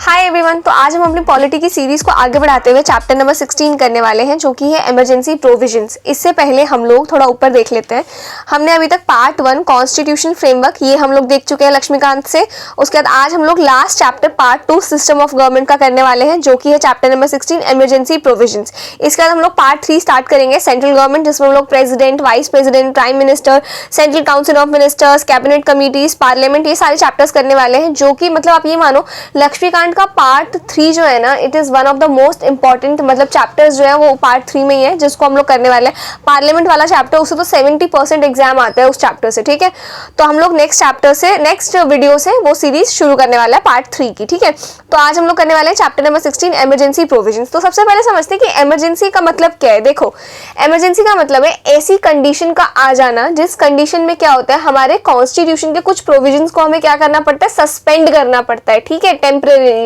Hi everyone. तो आज हम अपनी पॉलिटी की सीरीज को आगे बढ़ाते हुए चैप्टर नंबर 16 करने वाले हैं, जो कि है इमरजेंसी प्रोविजंस। इससे पहले हम लोग थोड़ा ऊपर देख लेते हैं। हमने अभी तक पार्ट 1 कॉन्स्टिट्यूशन फ्रेमवर्क ये हम लोग देख चुके हैं लक्ष्मीकांत से। उसके बाद आज हम लोग last chapter part 2 system of government का करने वाले हैं, जो कि है चैप्टर नंबर 16 इमरजेंसी प्रोविजंस। इसके बाद हम लोग पार्ट 3 स्टार्ट करेंगे सेंट्रल गवर्नमेंट, जिसमें हम लोग president, vice president, prime minister, central council of ministers, cabinet committees, parliament, ये सारे चैप्टर्स करने वाले हैं। जो कि मतलब आप ये मानो लक्ष्मीकांत का पार्ट 3 जो है ना, it is one of the most important मतलब चैप्टर्स जो है वो पार्ट 3 में ही है, जिसको हम लोग करने वाले हैं। पार्लियामेंट वाला चैप्टर, उससे तो 70% एग्जाम आता है उस चैप्टर से, ठीक है। तो हम लोग नेक्स्ट चैप्टर से, नेक्स्ट वीडियो से वो सीरीज शुरू करने वाला है पार्ट 3 की, ठीक है। तो आज हम लोग करने वाले हैं चैप्टर नंबर 16 इमरजेंसी प्रोविजंस। तो सबसे पहले समझते हैं कि इमरजेंसी का मतलब क्या है। देखो, इमरजेंसी का मतलब है ऐसी कंडीशन का आ जाना जिस कंडीशन में क्या होता है, हमारे कॉन्स्टिट्यूशन के कुछ प्रोविजंस को हमें क्या करना पड़ता है, सस्पेंड करना पड़ता है, ठीक है, टेम्परेरी।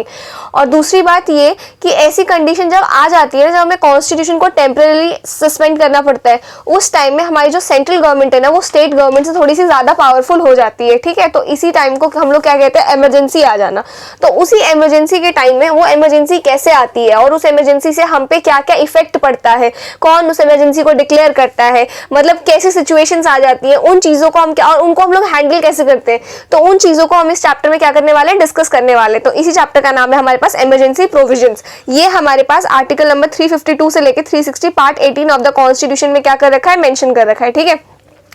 और दूसरी बात ये कि ऐसी कंडीशन जब आ जाती है, जब हमें कॉन्स्टिट्यूशन को टेम्परेरी सस्पेंड करना पड़ता है, उस टाइम में हमारी जो सेंट्रल गवर्नमेंट है ना, वो स्टेट गवर्नमेंट से थोड़ी सी ज्यादा पावरफुल हो जाती है, ठीक है। तो इसी टाइम को हम लोग क्या कहते हैं, इमरजेंसी आ जाना। तो उसी इमरजेंसी के टाइम में वो इमरजेंसी कैसे आती है और उस इमरजेंसी से हम पे क्या क्या इफेक्ट पड़ता है, कौन उस इमरजेंसी को डिक्लेयर करता है, मतलब कैसी सिचुएशंस आ जाती है, उन चीजों को हम क्या और उनको हम लोग हैंडल कैसे करते हैं, तो उन चीजों को हम इस चैप्टर में क्या करने वाले हैं, डिस्कस करने वाले। तो इसी चैप्टर का नाम है हमारे पास इमरजेंसी प्रोविजंस। ये हमारे पास आर्टिकल नंबर 352 से लेकर 360 पार्ट 18 ऑफ द कॉन्स्टिट्यूशन में क्या कर रखा है, मेंशन कर रखा है, ठीक है।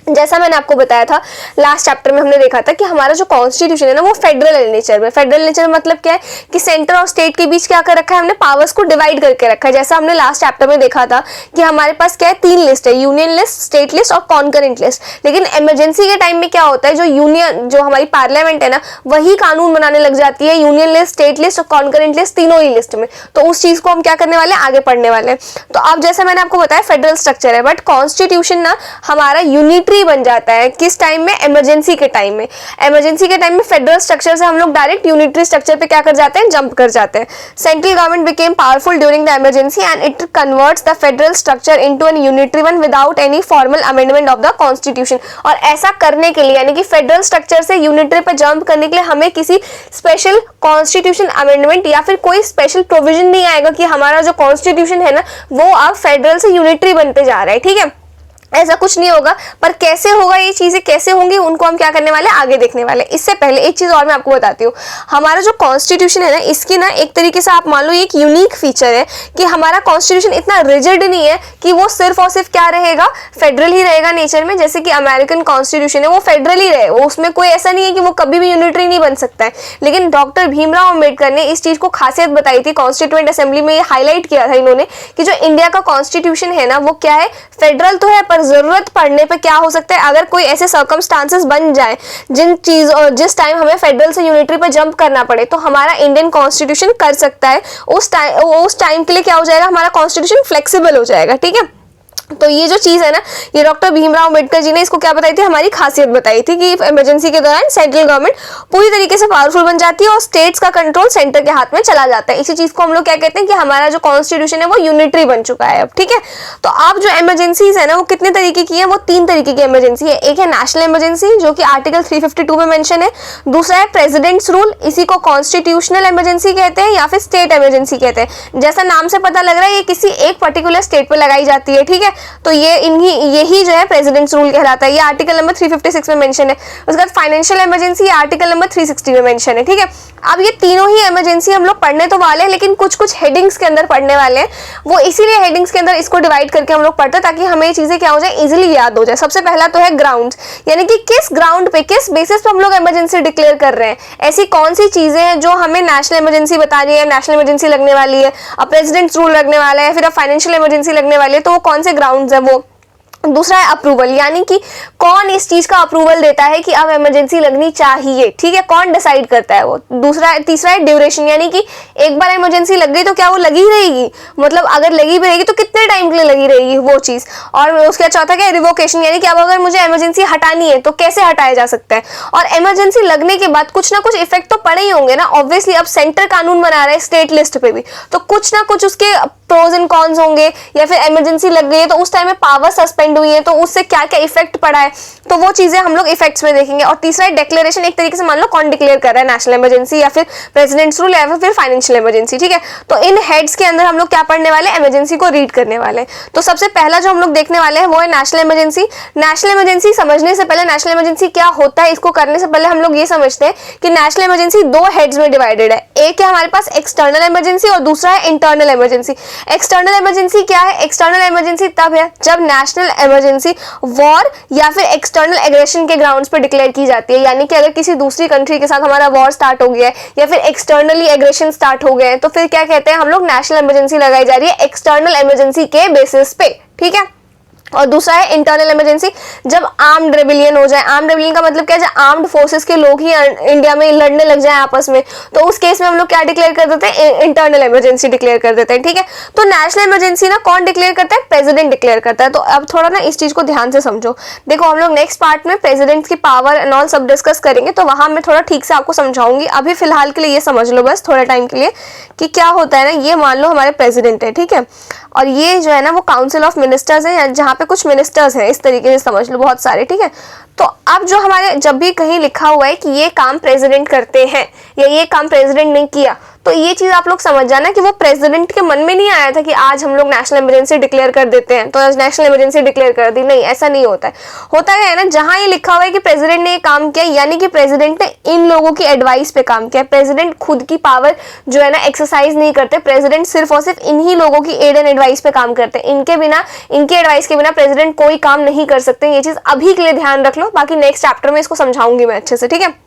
जैसा मैंने आपको बताया था लास्ट चैप्टर में, हमने देखा था कि हमारा जो कॉन्स्टिट्यूशन है ना, वो फेडरल नेचर में। फेडरल नेचर में मतलब क्या है कि सेंटर और स्टेट के बीच क्या कर रखा है, हमने पावर्स को डिवाइड करके रखा है। जैसा हमने लास्ट चैप्टर में देखा था कि हमारे पास क्या है, 3 लिस्ट है, यूनियन लिस्ट, स्टेट लिस्ट और कॉन्करेंट लिस्ट। लेकिन इमरजेंसी के टाइम में क्या होता है, जो यूनियन, जो हमारी पार्लियामेंट है ना, वही कानून बनाने लग जाती है यूनियन लिस्ट, स्टेट लिस्ट और कॉन्करेंट लिस्ट, तीनों ही लिस्ट में। तो उस चीज को हम क्या करने वाले हैं, आगे पढ़ने वाले हैं। तो अब जैसा मैंने आपको बताया फेडरल स्ट्रक्चर है, बट कॉन्स्टिट्यूशन ना हमारा यूनिटरी बन जाता है। किस टाइम में, इमरजेंसी के टाइम में। इमरजेंसी के टाइम में फेडरल स्ट्रक्चर से हम लोग डायरेक्ट यूनिटरी स्ट्रक्चर पे क्या कर जाते हैं, जंप कर जाते हैं। Central government became powerful during the emergency and it converts the federal structure into an unitary one without any formal amendment of the constitution. और ऐसा करने के लिए, यानी कि फेडरल स्ट्रक्चर से यूनिटरी पे जंप करने के लिए हमें किसी स्पेशल कॉन्स्टिट्यूशन अमेंडमेंट या फिर कोई स्पेशल प्रोविजन नहीं आएगा कि हमारा जो कॉन्स्टिट्यूशन है ना, वो अब फेडरल से यूनिटरी बनते जा रहा है, ठीक है। ऐसा कुछ नहीं होगा। पर कैसे होगा, ये चीजें कैसे होंगी, उनको हम क्या करने वाले, आगे देखने वाले। इससे पहले एक चीज और मैं आपको बताती हूँ। हमारा जो कॉन्स्टिट्यूशन है ना, इसकी ना एक तरीके से आप मान लो एक यूनिक फीचर है कि हमारा कॉन्स्टिट्यूशन इतना रिजिड नहीं है कि वो सिर्फ और सिर्फ क्या रहेगा, फेडरल ही रहेगा नेचर में। जैसे कि अमेरिकन कॉन्स्टिट्यूशन है, वो फेडरल ही रहे, उसमें कोई ऐसा नहीं है कि वो कभी भी यूनिटरी नहीं बन सकता है। लेकिन डॉक्टर भीमराव अम्बेडकर ने इस चीज को खासियत बताई थी, कॉन्स्टिट्यूएंट असेंबली में ये हाईलाइट किया था इन्होंने कि जो इंडिया का कॉन्स्टिट्यूशन है ना, वो क्या है, फेडरल तो है, पर जरूरत पड़ने पे क्या हो सकता है, अगर कोई ऐसे सर्कमस्टांसेस बन जाए जिस टाइम हमें फेडरल से यूनिटरी पे जंप करना पड़े, तो हमारा इंडियन कॉन्स्टिट्यूशन कर सकता है। उस टाइम के लिए क्या हो जाएगा, हमारा कॉन्स्टिट्यूशन फ्लेक्सिबल हो जाएगा, ठीक है। तो ये जो चीज है ना, ये डॉक्टर भीमराव अम्बेडकर जी ने इसको क्या बताई थी, हमारी खासियत बताई थी कि इमरजेंसी के दौरान सेंट्रल गवर्नमेंट पूरी तरीके से पावरफुल बन जाती है और स्टेट्स का कंट्रोल सेंटर के हाथ में चला जाता है। इसी चीज को हम लोग क्या कहते हैं कि हमारा जो कॉन्स्टिट्यूशन है वो यूनिटरी बन चुका है अब, ठीक है। तो अब जो इमरजेंसीज है ना, वो कितने तरीके की है, वो 3 तरीके की इमरजेंसी है। एक है नेशनल इमरजेंसी, जो कि आर्टिकल 352 में मेंशन है। दूसरा है प्रेसिडेंट्स रूल, इसी को कॉन्स्टिट्यूशनल इमरजेंसी कहते हैं या फिर स्टेट इमरजेंसी कहते हैं। जैसा नाम से पता लग रहा है, ये किसी एक पर्टिकुलर स्टेट पे लगाई जाती है, ठीक है। तो यही जो है प्रेसिडेंट्स रूल कहलाता है। ये आर्टिकल नंबर 356 में मेंशन है। उसके बाद फाइनेंशियल इमरजेंसी आर्टिकल नंबर 360 में मेंशन है, ठीक है। अब ये तीनों ही इमरजेंसी हम लोग पढ़ने तो वाले हैं, लेकिन कुछ कुछ हेडिंग्स के अंदर पढ़ने वाले हैं। वो इसीलिए हेडिंग्स के अंदर इसको डिवाइड करके हम लोग पढ़ते हैं, ताकि हमें ये चीजें क्या हो जाए, इजीली याद हो जाए। सबसे पहला तो है ग्राउंड, यानी कि किस ग्राउंड पे, किस बेसिस पे हम लोग इमरजेंसी डिक्लेयर कर रहे हैं। ऐसी कौन सी चीजें हैं जो हमें नेशनल इमरजेंसी बता रही है, नेशनल इमरजेंसी लगने वाली है, अब प्रेसिडेंट्स रूल लगने वाला है, फिर अब फाइनेंशियल इमरजेंसी लगने वाली है, तो वो कौन से ग्राउंड्स है वो। दूसरा है अप्रूवल, यानी कि कौन इस चीज का अप्रूवल देता है कि अब इमरजेंसी लगनी चाहिए, ठीक है, कौन डिसाइड करता है वो। तीसरा है ड्यूरेशन, यानी कि एक बार इमरजेंसी लग गई तो क्या वो लगी रहेगी, मतलब अगर लगी भी रहेगी तो कितने टाइम के लिए लगी रहेगी वो चीज। और उसके चौथा क्या है, रिवोकेशन, यानी कि अब अगर मुझे इमरजेंसी हटानी है तो कैसे हटाया जा सकता है। और इमरजेंसी लगने के बाद कुछ ना कुछ इफेक्ट तो पड़े ही होंगे ना, ऑब्वियसली। अब सेंटर कानून बना रहा है स्टेट लिस्ट पे भी, तो कुछ ना कुछ उसके प्रोज एंड कॉन्स होंगे, या फिर इमरजेंसी लग गई है तो उस टाइम में पावर सस्पेंड हुई है तो उससे क्या क्या इफेक्ट पड़ा है, तो वो चीजें हम लोग इफेक्ट्स में देखेंगे। और तीसरा डिक्लेरेशन, एक तरीके से मान लो कौन डिक्लेयर कर रहा है नेशनल इमरजेंसी या फिर प्रेसिडेंट्स रूल या फिर फाइनेंशियल इमरजेंसी, ठीक है। तो इन हेड्स के अंदर हम लोग क्या पढ़ने वाले, इमरजेंसी को रीड करने वाले। तो सबसे पहला जो हम लोग देखने वाले हैं वो है नेशनल इमरजेंसी। नेशनल इमरजेंसी समझने से पहले, नेशनल इमरजेंसी क्या होता है इसको करने से पहले हम लोग ये समझते हैं कि नेशनल इमरजेंसी दो हेड्स में डिवाइडेड है। एक है हमारे पास एक्सटर्नल इमरजेंसी और दूसरा है इंटरनल इमरजेंसी। एक्सटर्नल इमरजेंसी क्या है, एक्सटर्नल इमरजेंसी तब है जब नेशनल इमरजेंसी वॉर या फिर एक्सटर्नल एग्रेशन के ग्राउंड्स पर डिक्लेयर की जाती है। यानी कि अगर किसी दूसरी कंट्री के साथ हमारा वॉर स्टार्ट हो गया है या फिर एक्सटर्नली एग्रेशन स्टार्ट हो गए हैं तो फिर क्या कहते हैं हम लोग, नेशनल इमरजेंसी लगाई जा रही है एक्सटर्नल इमरजेंसी के बेसिस पे, ठीक है। और दूसरा है इंटरनल इमरजेंसी, जब आर्म्ड रेबिलियन हो जाए। आर्म्ड रेबिलियन का मतलब क्या है, जब आर्म्ड फोर्सेस के लोग ही इंडिया में लड़ने लग जाए आपस में, तो उस केस में हम लोग क्या डिक्लेयर कर देते हैं, इंटरनल इमरजेंसी डिक्लेयर कर देते हैं, ठीक है। तो नेशनल इमरजेंसी ना कौन डिक्लेयर करता है, प्रेसिडेंट डिक्लेयर करता है। तो अब थोड़ा ना इस चीज को ध्यान से समझो। देखो हम लोग नेक्स्ट पार्ट में प्रेसिडेंट की पावर एंड ऑल सब डिस्कस करेंगे, तो वहां मैं थोड़ा ठीक से आपको समझाऊंगी। अभी फिलहाल के लिए ये समझ लो बस थोड़े टाइम के लिए कि क्या होता है ना, ये मान लो हमारे प्रेसिडेंट है, ठीक है, और ये जो है ना वो काउंसिल ऑफ मिनिस्टर्स है जहाँ पे कुछ मिनिस्टर्स हैं, इस तरीके से समझ लो बहुत सारे, ठीक है। तो अब जो हमारे जब भी कहीं लिखा हुआ है कि ये काम प्रेसिडेंट करते हैं या ये काम प्रेसिडेंट ने किया, तो ये चीज आप लोग समझ जाना कि वो प्रेसिडेंट के मन में नहीं आया था कि आज हम लोग नेशनल इमरजेंसी डिक्लेयर कर देते हैं तो आज नेशनल इमरजेंसी डिक्लेयर कर दी, नहीं ऐसा नहीं होता है। होता है ना, जहां ये लिखा हुआ है कि प्रेसिडेंट ने ये काम किया यानी कि प्रेसिडेंट ने इन लोगों की एडवाइस पे काम किया। प्रेसिडेंट खुद की पावर जो है ना एक्सरसाइज नहीं करते, प्रेसिडेंट सिर्फ और सिर्फ इन्हीं लोगों की एड एंड एडवाइस पे काम करते हैं। इनके बिना, इनके एडवाइस के बिना प्रेसिडेंट कोई काम नहीं कर सकते। ये चीज अभी के लिए ध्यान रख लो, बाकी नेक्स्ट चैप्टर में इसको समझाऊंगी मैं अच्छे से, ठीक है।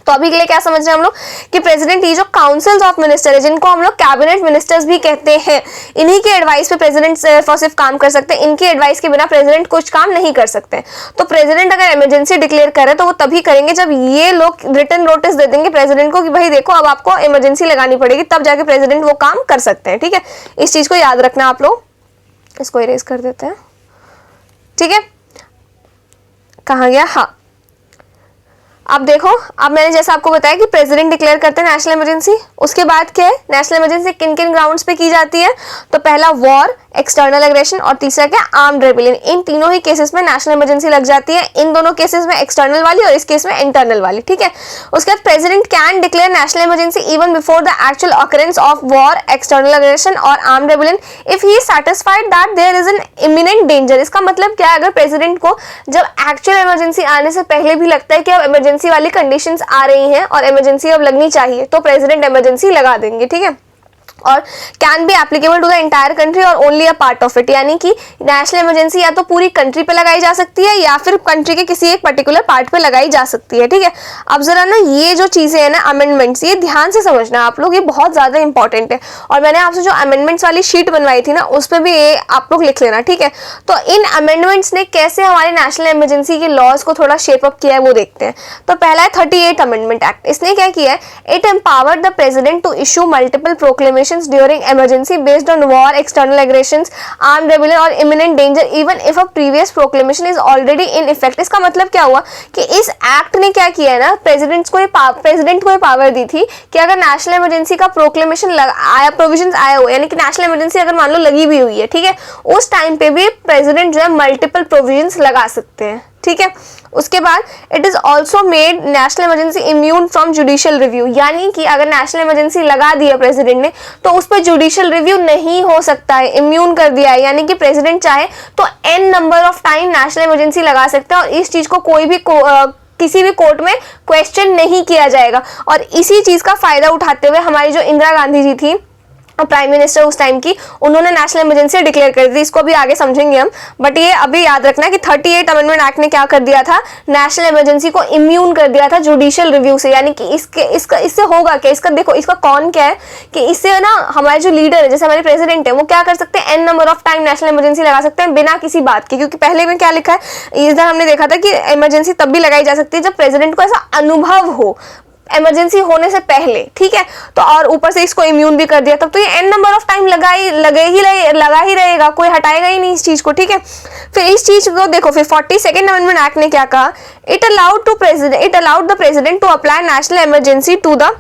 तो अभी के लिए क्या समझ रहे हैं हम लोग कि प्रेसिडेंट ये जो काउंसिल्स ऑफ मिनिस्टर है, जिनको हम लोग कैबिनेट मिनिस्टर्स भी कहते हैं, इन्हीं के एडवाइस पे प्रेसिडेंट सिर्फ और सिर्फ काम कर सकते हैं। इनके एडवाइस के बिना प्रेसिडेंट कुछ काम नहीं कर सकते। तो प्रेसिडेंट अगर इमरजेंसी डिक्लेयर करे तो वो तभी करेंगे जब ये लोग रिटन नोटिस दे देंगे प्रेसिडेंट को कि भाई देखो अब आपको इमरजेंसी लगानी पड़ेगी, तब जाके प्रेसिडेंट वो काम कर सकते हैं, ठीक है। इस चीज को याद रखना आप लोग। इसको इरेज कर देते हैं, ठीक है। कहाँ गया, हाँ अब देखो, अब मैंने जैसा आपको बताया कि प्रेसिडेंट डिक्लेयर करते हैं नेशनल इमरजेंसी। उसके बाद क्या है, नेशनल इमरजेंसी किन किन ग्राउंड्स पे की जाती है, तो पहला वॉर, एक्सटर्नल एग्रेशन और तीसरा क्या, आर्म्ड रेबिलियन। इन तीनों ही केसेस में नेशनल इमरजेंसी लग जाती है। इन दोनों केसेस में एक्सटर्नल वाली और इस केस में इंटरनल वाली, ठीक है। उसके बाद president can declare national emergency even before the actual occurrence of war, external aggression और armed rebellion if he is satisfied that there is an imminent danger. इसका मतलब क्या है, अगर प्रेसिडेंट को जब एक्चुअल इमरजेंसी आने से पहले भी लगता है कि अब इमरजेंसी वाली कंडीशंस आ रही हैं और इमरजेंसी अब लगनी चाहिए, तो प्रेसिडेंट इमरजेंसी लगा देंगे, ठीक है। और can be applicable to the entire country और only a part of it, यानी कि नेशनल इमरजेंसी या तो पूरी कंट्री पे लगाई जा सकती है या फिर कंट्री के किसी एक पर्टिकुलर पार्ट पे लगाई जा सकती है, ठीक है। अब जरा ना ये जो चीजें हैं ना अमेंडमेंट्स, ये ध्यान से समझना आप लोग, ये बहुत ज्यादा इंपॉर्टेंट है। और मैंने आपसे जो अमेंडमेंट्स वाली शीट बनवाई थी ना उस पर भी ये आप लोग लिख लेना, ठीक है। तो इन अमेंडमेंट्स ने कैसे हमारे नेशनल इमरजेंसी के लॉज को थोड़ा शेप अप किया है वो देखते हैं। तो पहला है 38 अमेंडमेंट एक्ट। इसने क्या किया है, it empowered the president to issue multiple proclamation during emergency based on war, external aggressions, armed rebellion और imminent danger even if a previous proclamation is already in effect। इसका मतलब क्या हुआ कि इस एक्ट ने क्या किया है ना, प्रेसिडेंट को ये पावर दी थी कि अगर नेशनल इमरजेंसी का प्रोक्लेमेशन आया, प्रोविजंस आया हुआ, यानी कि नेशनल इमरजेंसी अगर मान लो लगी भी हुई है, ठीक है, उस टाइम पे भी प्रेसिडेंट जो है मल्टीपल प्रोविजंस लगा सकते हैं, ठीक है। उसके बाद it is also made national emergency immune from judicial review, यानी कि अगर नेशनल इमरजेंसी लगा दी है प्रेसिडेंट ने तो उस पर जुडिशियल रिव्यू नहीं हो सकता है, इम्यून कर दिया है। यानी कि प्रेसिडेंट चाहे तो n number of time national emergency लगा सकता है और इस चीज को कोई भी किसी भी कोर्ट में क्वेश्चन नहीं किया जाएगा। और इसी चीज का फायदा उठाते हुए हमारी जो इंदिरा गांधी जी थी प्राइम मिनिस्टर उस टाइम की, उन्होंने नेशनल इमरजेंसी डिक्लेयर कर दी। इसको भी आगे समझेंगे हम, बट ये अभी याद रखना कि 38 अमेंडमेंट एक्ट ने क्या कर दिया था, नेशनल इमरजेंसी को इम्यून कर दिया था जुडिशियल रिव्यू से। यानी कि इससे होगा क्या, इसका देखो, इसका कौन क्या है कि इससे ना हमारे जो लीडर है, जैसे हमारे प्रेसिडेंट है, वो क्या कर सकते हैं, n number of time national emergency लगा सकते हैं बिना किसी बात के। क्योंकि पहले में क्या लिखा है, इधर हमने देखा था कि इमरजेंसी तब भी लगाई जा सकती है जब प्रेसिडेंट को ऐसा अनुभव हो इमरजेंसी होने से पहले, ठीक है। तो और ऊपर से इसको इम्यून भी कर दिया, तब तो ये n नंबर ऑफ टाइम लगा ही रहेगा, कोई हटाएगा ही नहीं इस चीज को, ठीक है। फिर इस चीज को देखो, फिर 42nd अमेंडमेंट एक्ट ने क्या कहा, it allowed the president to apply national emergency to the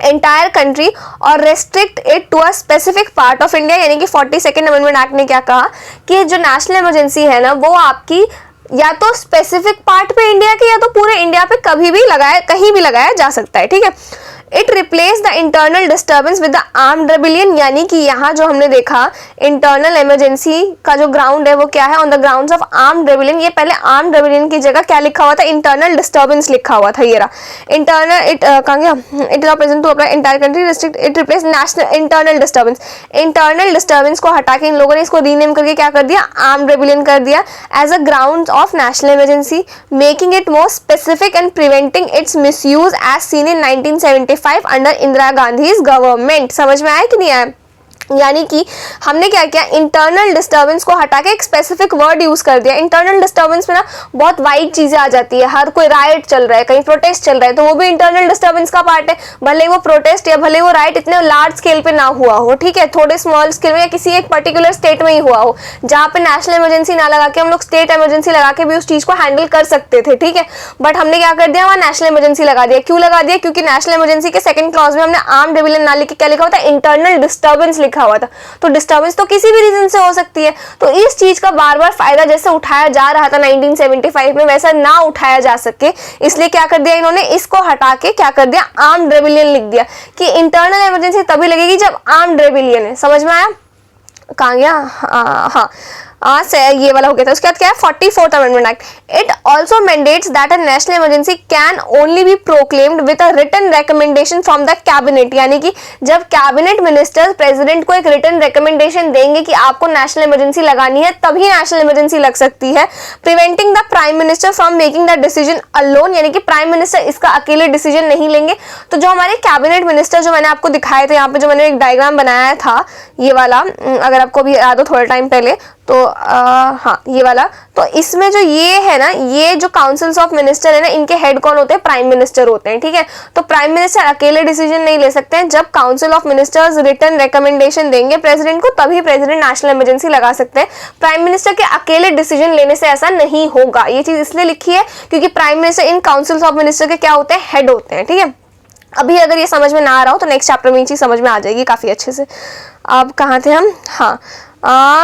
entire country और restrict it to a specific part of India. यानी कि 42nd अमेंडमेंट एक्ट ने क्या कहा कि जो नेशनल इमरजेंसी है ना वो आपकी या तो स्पेसिफिक पार्ट पे इंडिया के या तो पूरे इंडिया पे कभी भी कहीं भी लगाया जा सकता है, ठीक है। It replace the internal disturbance with the armed rebellion, यानी कि यहाँ जो हमने देखा इंटरनल इमरजेंसी का जो ग्राउंड है वो क्या है, on the grounds of armed rebellion. ये पहले आर्म्ड रेबिलियन की जगह क्या लिखा हुआ था, इंटरनल डिस्टर्बेंस लिखा हुआ था। ये रहा इंटरनल, इट कहाँ गया, it is present to apply entire country, restrict it replace national internal disturbance. Internal disturbance को हटा के इन लोगों ने इसको रीनेम करके क्या कर दिया, आर्म्ड रेबिलियन कर दिया as a ground of national emergency, making it more specific and preventing its misuse as seen in 1975 under Indira Gandhi's government। समझ में आया कि नहीं आया? यानी कि हमने क्या किया, इंटरनल डिस्टर्बेंस को हटा के एक स्पेसिफिक वर्ड यूज कर दिया। इंटरनल डिस्टर्बेंस में ना बहुत वाइड चीजें आ जाती है, हर कोई राइट चल रहा है, कहीं प्रोटेस्ट चल रहा है, तो वो भी इंटरनल डिस्टर्बेंस का पार्ट है। भले वो प्रोटेस्ट या भले वो राइट इतने लार्ज स्केल पे ना हुआ हो, ठीक है, थोड़े स्मॉल स्केल में या किसी एक पर्टिकुलर स्टेट में ही हुआ हो, जहाँ पे नेशनल इमरजेंसी ना लगा के हम लोग स्टेट इमरजेंसी लगा के भी उस चीज को हैंडल कर सकते थे, ठीक है। बट हमने क्या कर दिया, वहाँ नेशनल इमरजेंसी लगा दिया। क्यों लगा दिया? क्योंकि नेशनल इमरजेंसी के सेकंड क्लॉज में हमने आर्म्ड रेबिलियन ना लिख के क्या लिखा हुआ था, इंटरनल डिस्टर्बेंस लिखा हुआ था। तो डिस्टर्बेंस तो किसी भी रीजन से हो सकती है, तो इस चीज का बार बार फायदा जैसे उठाया जा रहा था 1975 में, वैसा ना उठाया जा सके, इसलिए क्या कर दिया इन्होंने, इसको हटा के क्या कर दिया, आर्म्ड रेबिलियन लिख दिया कि इंटरनल इमरजेंसी तभी लगेगी जब आर्म्ड रेबिलियन है। समझ में आया? कहाँ गया? हाँ ये वाला हो गया था। उसके बाद क्या है, 44th amendment act. It also mandates that a national emergency can only be proclaimed with a written recommendation from the cabinet. यानी कि जब कैबिनेट मिनिस्टर प्रेसिडेंट को एक रिटन रिकमेंडेशन देंगे कि आपको नेशनल इमरजेंसी लगानी है, तभी नेशनल इमरजेंसी लग सकती है। Preventing the prime minister from making the decision alone, यानी कि प्राइम मिनिस्टर इसका अकेले डिसीजन नहीं लेंगे। तो जो हमारे कैबिनेट मिनिस्टर जो मैंने आपको दिखाए थे, यहाँ पे जो मैंने एक डायग्राम बनाया था ये वाला, अगर आपको भी याद हो थोड़ा टाइम पहले, तो हाँ ये वाला, तो इसमें जो ये है ना, ये जो काउंसिल्स ऑफ मिनिस्टर है ना, इनके हेड कौन होते हैं, प्राइम मिनिस्टर होते हैं, ठीक है। तो प्राइम मिनिस्टर अकेले डिसीजन नहीं ले सकते हैं, जब council of ministers written recommendation देंगे प्रेसिडेंट को, तभी प्रेसिडेंट नेशनल इमरजेंसी लगा सकते हैं। प्राइम मिनिस्टर के अकेले डिसीजन लेने से ऐसा नहीं होगा। ये चीज इसलिए लिखी है क्योंकि prime minister in councils of minister के क्या होते हैं, हेड होते हैं, ठीक है। अभी अगर ये समझ में ना आ रहा हो तो नेक्स्ट चैप्टर में ये चीज समझ में आ जाएगी काफी अच्छे से। अब कहाँ थे हम? हाँ,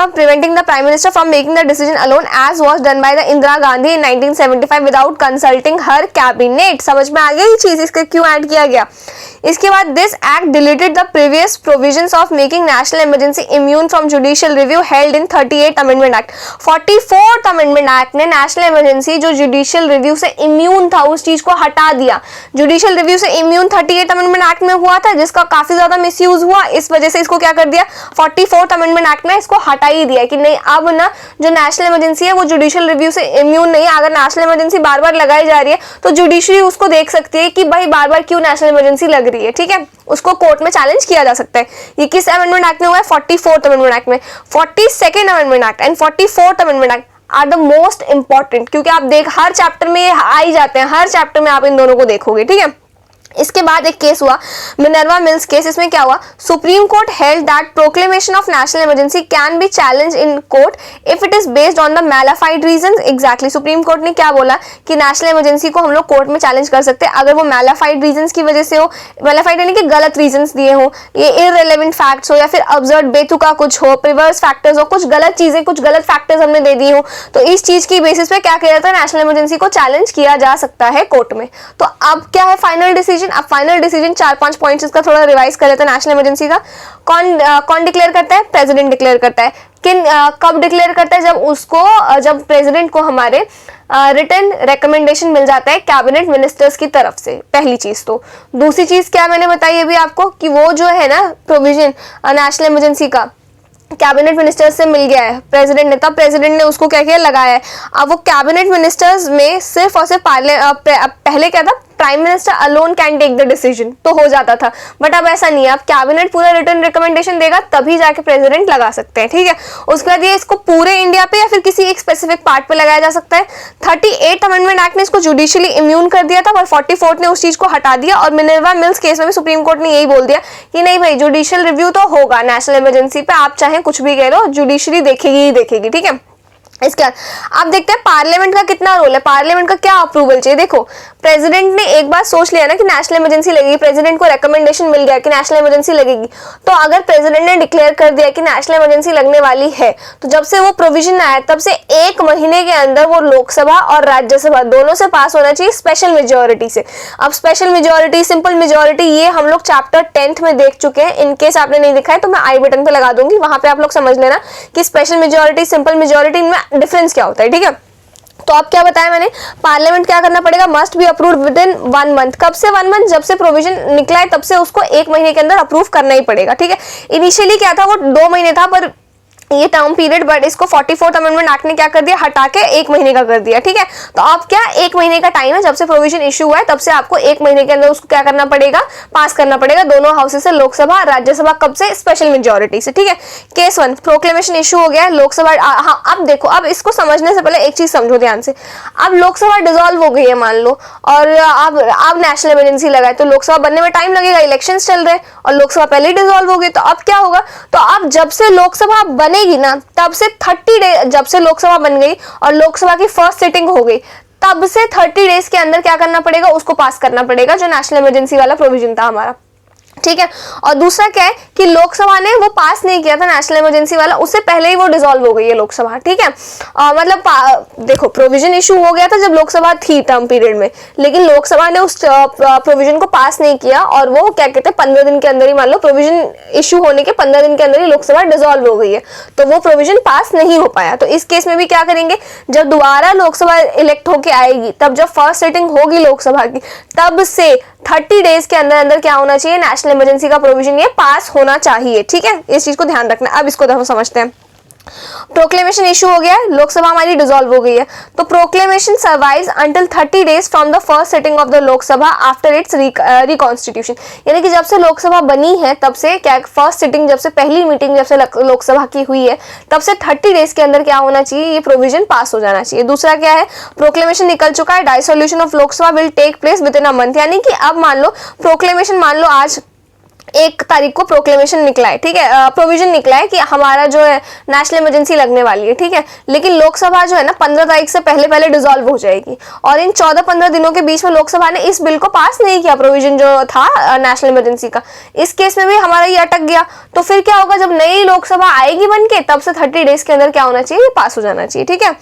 preventing the prime minister from making the decision alone as was done by the Indira Gandhi in 1975 without consulting her cabinet। समझ में आ गया ये चीज, इसके क्यों ऐड किया गया। इसके बाद this act deleted the previous provisions of making national emergency immune from judicial review held in 38th amendment act. 44th amendment act ने नेशनल इमरजेंसी जो जुडिशियल रिव्यू से इम्यून था उस चीज को हटा दिया। जुडिशियल रिव्यू से इम्यून 38th अमेंडमेंट एक्ट में हुआ था, जिसका काफी ज्यादा मिसयूज हुआ, इस वजह से इसको क्या कर दिया, 44th अमेंडमेंट एक्ट में इसको हटा ही दिया कि नहीं, अब ना जो नेशनल इमरजेंसी है वो जुडिशियल रिव्यू से इम्यून नहीं है। अगर नेशनल इमरजेंसी बार बार लगाई जा रही है तो जुडिशरी उसको देख सकती है कि भाई बार बार क्यों नेशनल इमरजेंसी लग रही है, ठीक है, उसको कोर्ट में चैलेंज किया जा सकता है। ये किस अमेंडमेंट एक्ट में हुआ है, 44th अमेंडमेंट एक्ट में। 42nd amendment act and 44th amendment act are the most important, क्योंकि आप देख हर चैप्टर में ये आ ही जाते हैं, हर चैप्टर में आप इन दोनों को देखोगे, ठीक है। इसके बाद एक केस हुआ मिनर्वा मिल्स केस। इसमें क्या हुआ, supreme court held that proclamation of national emergency can be challenge in court if it is based on the malafide reasons. Exactly, supreme court ने क्या बोला कि नेशनल इमरजेंसी को हम लोग कोर्ट में चैलेंज कर सकते हैं अगर वो मैलाफाइड रीजंस की वजह से हो। मैलाफाइड यानी कि गलत रीजंस दिए हो, ये इररिलेवेंट फैक्ट्स हो, या फिर अब्सर्ड बेतुका कुछ हो, प्रिवर्स फैक्टर्स हो, कुछ गलत चीजें, कुछ गलत फैक्टर्स हमने दे दी हो, तो इस चीज की बेसिस पे क्या किया जाता है, नेशनल इमरजेंसी को चैलेंज किया जा सकता है कोर्ट में। तो अब क्या है फाइनल डिसीजन, अब फाइनल डिसीजन 4-5 पॉइंट्स इसका थोड़ा रिवाइज कर लेते हैं। नेशनल इमरजेंसी का कौन डिक्लेयर करता है, प्रेसिडेंट डिक्लेयर करता है। कब डिक्लेयर करता है, जब प्रेसिडेंट को हमारे रिटन रिकमेंडेशन मिल जाता है कैबिनेट मिनिस्टर्स की तरफ से, पहली चीज। तो दूसरी चीज क्या मैंने बताई अभी आपको कि वो जो है ना प्रोविजन नेशनल इमरजेंसी का कैबिनेट मिनिस्टर्स से मिल गया है प्रेसिडेंट ने, तब प्रेसिडेंट ने उसको क्या किया, लगाया है। अब वो कैबिनेट मिनिस्टर्स में सिर्फ और सिर्फ पहले क्या था, prime minister alone can take the decision, तो हो जाता था। बट अब ऐसा नहीं है, अब कैबिनेट पूरा रिटर्न रिकमेंडेशन देगा तभी जाके प्रेसिडेंट लगा सकते हैं, ठीक है। उसके बाद ये इसको पूरे इंडिया पे या फिर किसी एक स्पेसिफिक पार्ट पे लगाया जा सकता है। 38th अमेंडमेंट एक्ट ने इसको जुडिशियली इम्यून कर दिया था, पर 44th ने उस चीज को हटा दिया। और मिनर्वा मिल्स केस में भी सुप्रीम कोर्ट ने यही बोल दिया कि नहीं भाई, जुडिशियल रिव्यू तो होगा नेशनल इमरजेंसी पे, आप चाहे कुछ भी कह लो, जुडिशरी देखेगी ही देखेगी, ठीक है। इसके बाद आप देखते हैं पार्लियामेंट का कितना रोल है, पार्लियामेंट का क्या अप्रूवल चाहिए। देखो प्रेसिडेंट ने एक बार सोच लिया ना कि नेशनल इमरजेंसी लगेगी, प्रेसिडेंट को रिकमेंडेशन मिल गया कि नेशनल इमरजेंसी लगेगी, तो अगर प्रेसिडेंट ने डिक्लेयर कर दिया कि नेशनल इमरजेंसी लगने वाली है, तो जब से वो प्रोविजन आया तब से 1 महीने के अंदर वो लोकसभा और राज्यसभा दोनों से पास होना चाहिए स्पेशल मेजोरिटी से। अब स्पेशल मेजोरिटी, सिंपल मेजोरिटी, ये हम लोग चैप्टर 10th में देख चुके हैं। इनकेस आपने नहीं देखा है तो मैं आई बटन पे लगा दूंगी, वहां पे आप लोग समझ लेना कि स्पेशल मेजोरिटी, सिंपल मेजोरिटी में डिफरेंस क्या होता है, ठीक है। तो अब क्या बताया मैंने, पार्लियामेंट क्या करना पड़ेगा, must be approved with in 1 month. कब से 1 मंथ, जब से प्रोविजन निकला है तब से उसको 1 महीने के अंदर अप्रूव करना ही पड़ेगा, ठीक है। इनिशियली क्या था, वो 2 महीने था, पर ये टर्म पीरियड, बट इसको 44th अमेंडमेंट एक्ट ने क्या कर दिया, हटा के 1 महीने का कर दिया, ठीक है। तो अब क्या 1 महीने का टाइम है, जब से प्रोविजन इशू हुआ है तब से आपको 1 महीने के अंदर उसको क्या करना पड़ेगा, पास करना पड़ेगा दोनों हाउसेस से, लोकसभा राज्यसभा, कब से, स्पेशल मेजोरिटी से, ठीक है। केस 1 प्रोक्लेमेशन इशू हो गया है, लोकसभा, हाँ अब देखो, अब इसको समझने से पहले एक चीज समझो ध्यान से। अब लोकसभा डिसॉल्व हो गई है मान लो, और अब नेशनल इमरजेंसी लगा है, तो लोकसभा बनने में टाइम लगेगा, इलेक्शन चल रहे हैं, और लोकसभा पहले ही डिसॉल्व हो गई, तो अब क्या होगा, तो अब जब से लोकसभा बनेगी ना तब से 30 डेज, जब से लोकसभा बन गई और लोकसभा की फर्स्ट सिटिंग हो गई तब से 30 डेज के अंदर क्या करना पड़ेगा, उसको पास करना पड़ेगा, जो नेशनल इमरजेंसी वाला प्रोविजन था हमारा, ठीक है। और दूसरा क्या है कि लोकसभा ने वो पास नहीं किया था नेशनल इमरजेंसी वाला, उससे पहले ही वो डिसॉल्व हो गई है लोकसभा, ठीक है। मतलब देखो प्रोविजन इशू हो गया था जब लोकसभा थी टर्म पीरियड में, लेकिन लोकसभा ने उस प्रोविजन को पास नहीं किया, और वो क्या कहते हैं 15 दिन के अंदर ही, मान लो प्रोविजन इशू होने के 15 दिन के अंदर ही लोकसभा डिसॉल्व हो गई है, तो वो प्रोविजन पास नहीं हो पाया। तो इस केस में भी क्या करेंगे, जब दोबारा लोकसभा इलेक्ट होके आएगी, तब जब फर्स्ट सिटिंग होगी लोकसभा की, तब से 30 डेज के अंदर अंदर क्या होना चाहिए, नेशनल इमरजेंसी का प्रोविजन ये पास होना चाहिए, ठीक है। इस चीज को ध्यान रखना। अब इसको देखो समझते हैं। प्रोक्लेमेशन इशू हो गया है, लोकसभा हमारी डिसॉल्व हो गई है, तो proclamation survives until 30 days from the first sitting of the Lok Sabha after it's reconstitution. यानी कि जब से लोकसभा बनी है तब से क्या, फर्स्ट सिटिंग जब से, पहली मीटिंग जब से लोकसभा की हुई है तब से 30 डेज के अंदर क्या होना चाहिए, ये प्रोविजन पास हो जाना चाहिए। दूसरा क्या है, प्रोक्लेमेशन निकल चुका है, dissolution of Lok Sabha will take place within a month. यानी कि अब मान लो प्रोक्लेमेशन, मान लो आज 1 तारीख को प्रोक्लेमेशन निकला है, ठीक है, प्रोविजन निकला है कि हमारा जो है नेशनल इमरजेंसी लगने वाली है, ठीक है, लेकिन लोकसभा जो है ना 15 तारीख से पहले पहले डिसॉल्व हो जाएगी, और इन 14-15 दिनों के बीच में लोकसभा ने इस बिल को पास नहीं किया, प्रोविजन जो था नेशनल इमरजेंसी का। इस केस में भी हमारा ये अटक गया, तो फिर क्या होगा, जब नई लोकसभा आएगी बन के, तब से 30 डेज के अंदर क्या होना चाहिए, ये पास हो जाना चाहिए, ठीक है।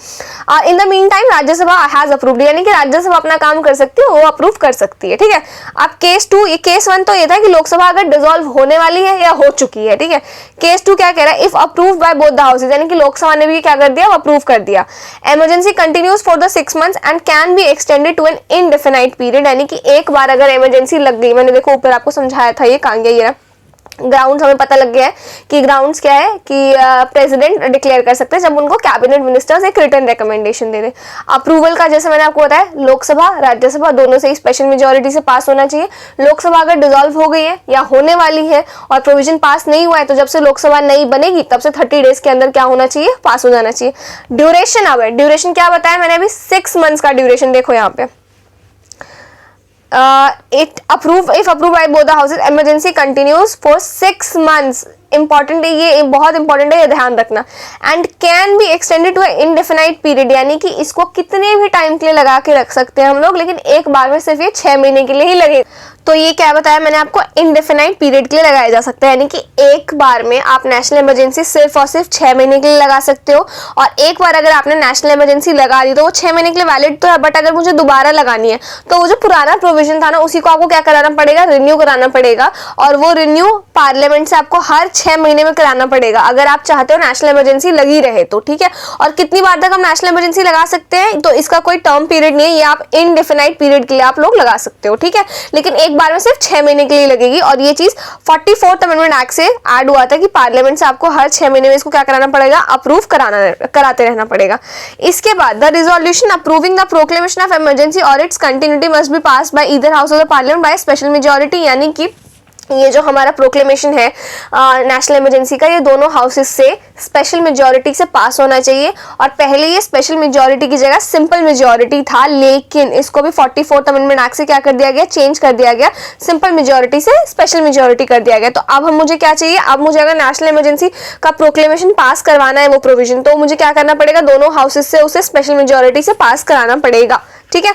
In the mean time Rajya Sabha has approved, यानी कि राज्यसभा अपना काम कर सकती है, वो अप्रूव कर सकती है, ठीक है। अब केस 2, ये केस 1 तो ये था कि लोकसभा अगर डिसॉल्व होने वाली है या हो चुकी है, ठीक है। केस 2 क्या कह रहा है, if approved by both the houses, यानी कि लोकसभा ने भी क्या कर दिया, अप्रूव कर दिया। Emergency continues for the 6 months and can be extended to an indefinite period, यानी कि एक बार अगर इमरजेंसी लग गई, मैंने देखो ऊपर आपको समझाया था, ये कहां गया, ये ग्राउंड्स हमें पता लग गया है कि ग्राउंड्स क्या है कि प्रेसिडेंट डिक्लेयर कर सकते हैं जब उनको कैबिनेट मिनिस्टर्स एक रिटर्न रिकमेंडेशन दे दे। अप्रूवल का जैसे मैंने आपको बताया, लोकसभा राज्यसभा दोनों से ही स्पेशल मेजोरिटी से पास होना चाहिए। लोकसभा अगर डिसॉल्व हो गई है या होने वाली है और प्रोविजन पास नहीं हुआ है, तो जब से लोकसभा नई बनेगी तब से 30 डेज के अंदर क्या होना चाहिए, पास हो जाना चाहिए। ड्यूरेशन, अब ड्यूरेशन क्या बताया मैंने अभी, 6 मंथ्स का ड्यूरेशन देखो यहाँ पे। If approved by both the houses, emergency continues for 6 months. Important है, ये बहुत इंपॉर्टेंट है, ये ध्यान रखना। And can be extended to indefinite period, यानी कि इसको कितने भी टाइम के लिए लगा के रख सकते हैं हम लोग, लेकिन एक बार में सिर्फ ये 6 महीने के लिए ही लगेगा। तो ये क्या बताया मैंने आपको, इनडेफिनाइट पीरियड के लिए लगाया जा सकता है, यानी कि एक बार में आप नेशनल इमरजेंसी सिर्फ और सिर्फ 6 महीने के लिए लगा सकते हो। और एक बार अगर आपने नेशनल इमरजेंसी लगा दी तो वो 6 महीने के लिए वैलिड तो है, बट अगर मुझे दोबारा लगानी है तो वो जो पुराना प्रोविजन था ना, उसी को आपको क्या कराना पड़ेगा, रिन्यू कराना पड़ेगा। और वो रिन्यू पार्लियामेंट से आपको हर 6 महीने में कराना पड़ेगा, अगर आप चाहते हो नेशनल इमरजेंसी लगी रहे तो, ठीक है। और कितनी बार तक हम नेशनल इमरजेंसी लगा सकते हैं, तो इसका कोई टर्म पीरियड नहीं है, ये आप इनडेफिनाइट पीरियड के लिए आप लोग लगा सकते हो, ठीक है। लेकिन एक बार में सिर्फ 6 महीने के लिए लगेगी। और ये चीज 44th अमेंडमेंट एक्ट से ऐड हुआ था कि पार्लियामेंट से आपको हर 6 महीने में इसको क्या कराना पड़ेगा, अप्रूव कराते रहना पड़ेगा। इसके बाद the resolution approving the proclamation of emergency और its continuity must be pass by either house of the parliament by special majority, यानी कि ये जो हमारा प्रोक्लेमेशन है नेशनल इमरजेंसी का, ये दोनों हाउसेस से स्पेशल मेजॉरिटी से पास होना चाहिए। और पहले ये स्पेशल मेजॉरिटी की जगह सिंपल मेजॉरिटी था, लेकिन इसको भी 44th अमेंडमेंट एक्ट से क्या कर दिया गया, चेंज कर दिया गया, सिंपल मेजॉरिटी से स्पेशल मेजॉरिटी कर दिया गया। तो अब हम मुझे क्या चाहिए, अब मुझे अगर नेशनल इमरजेंसी का प्रोक्लेमेशन पास करवाना है वो प्रोविजन, तो मुझे क्या करना पड़ेगा, दोनों हाउसेस से उसे स्पेशल मेजॉरिटी से पास कराना पड़ेगा। ठीक है।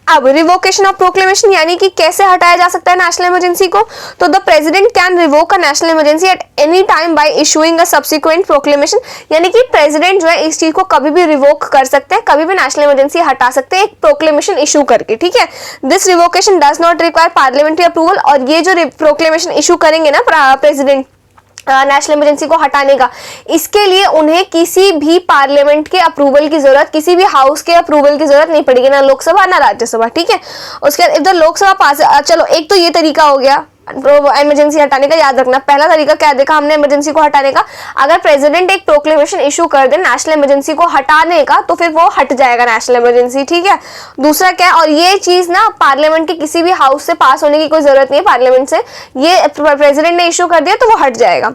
अब रिवोकेशन ऑफ प्रोक्लेमेशन यानी कि कैसे हटाया जा सकता है नेशनल इमरजेंसी को, तो the president can revoke a national emergency at any time bye issuing a subsequent proclamation, यानी कि प्रेसिडेंट जो है इस चीज को कभी भी रिवोक कर सकते हैं, कभी भी नेशनल इमरजेंसी हटा सकते हैं एक प्रोक्लेमेशन इशू करके। ठीक है। This revocation does not require parliamentary approval, और ये जो प्रोक्लेमेशन इशू करेंगे ना प्रेसिडेंट नेशनल इमरजेंसी को हटाने का, इसके लिए उन्हें किसी भी पार्लियामेंट के अप्रूवल की जरूरत, किसी भी हाउस के अप्रूवल की जरूरत नहीं पड़ेगी, ना लोकसभा ना राज्यसभा। ठीक है। उसके बाद इधर लोकसभा पास, चलो एक तो ये तरीका हो गया इमरजेंसी हटाने का। याद रखना पहला तरीका क्या देखा हमने इमरजेंसी को हटाने का, अगर प्रेसिडेंट एक प्रोक्लेमेशन इशू कर दे नेशनल इमरजेंसी को हटाने का, तो फिर वो हट जाएगा नेशनल इमरजेंसी। ठीक है। दूसरा क्या, और ये चीज ना पार्लियामेंट के किसी भी हाउस से पास होने की कोई जरूरत नहीं है, पार्लियामेंट से ये प्रेसिडेंट ने इशू कर दिया तो वो हट जाएगा।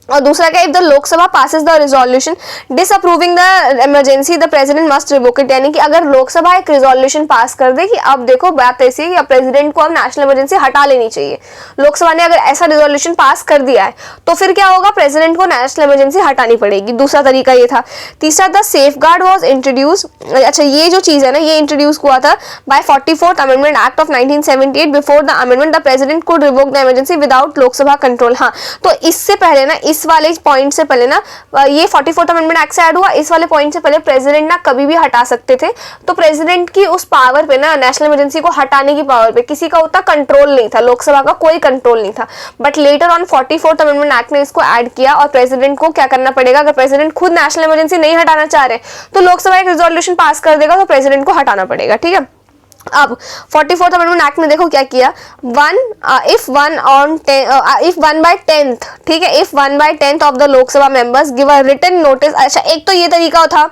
और दूसरा क्या, if the Lok Sabha passes the resolution disapproving the emergency the president must revoke it, यानी कि अगर लोकसभा एक रिजोल्यूशन पास कर दे कि अब देखो बात ऐसी है कि अब प्रेसिडेंट को अब नेशनल इमरजेंसी हटा लेनी चाहिए, लोकसभा ने अगर ऐसा रिजोल्यूशन पास कर दिया है, तो फिर क्या होगा, प्रेसिडेंट को नेशनल इमरजेंसी हटानी पड़ेगी। दूसरा तरीका ये था। तीसरा, द सेफगार्ड वाज इंट्रोड्यूस, अच्छा ये जो चीज है ना ये इंट्रोड्यूस हुआ था by 44th amendment act of 1978। Before the amendment the president could revoke the emergency without Lok Sabha control. हाँ, तो इससे पहले ना, इस वाले पॉइंट से पहले ना, ये 44th अमेंडमेंट एक्ट से ऐड हुआ, इस वाले पॉइंट से पहले प्रेसिडेंट ना कभी भी हटा सकते थे। तो प्रेसिडेंट की उस पावर पे ना, नेशनल इमरजेंसी को हटाने की पावर पे किसी का उतना कंट्रोल नहीं था, लोकसभा का कोई कंट्रोल नहीं था। But later on 44th amendment act ने इसको ऐड किया, और प्रेसिडेंट को क्या करना पड़ेगा, अगर प्रेसिडेंट खुद नेशनल इमरजेंसी नहीं हटाना चाह रहे तो लोकसभा एक रिजोल्यूशन पास कर देगा, तो प्रेसिडेंट को हटाना पड़ेगा। ठीक है। अब 44th अमेंडमेंट एक्ट ने देखो क्या किया, इफ वन बाय 10th, ठीक है, if 1/10 of the Lok Sabha members give a written notice. अच्छा, एक तो ये तरीका था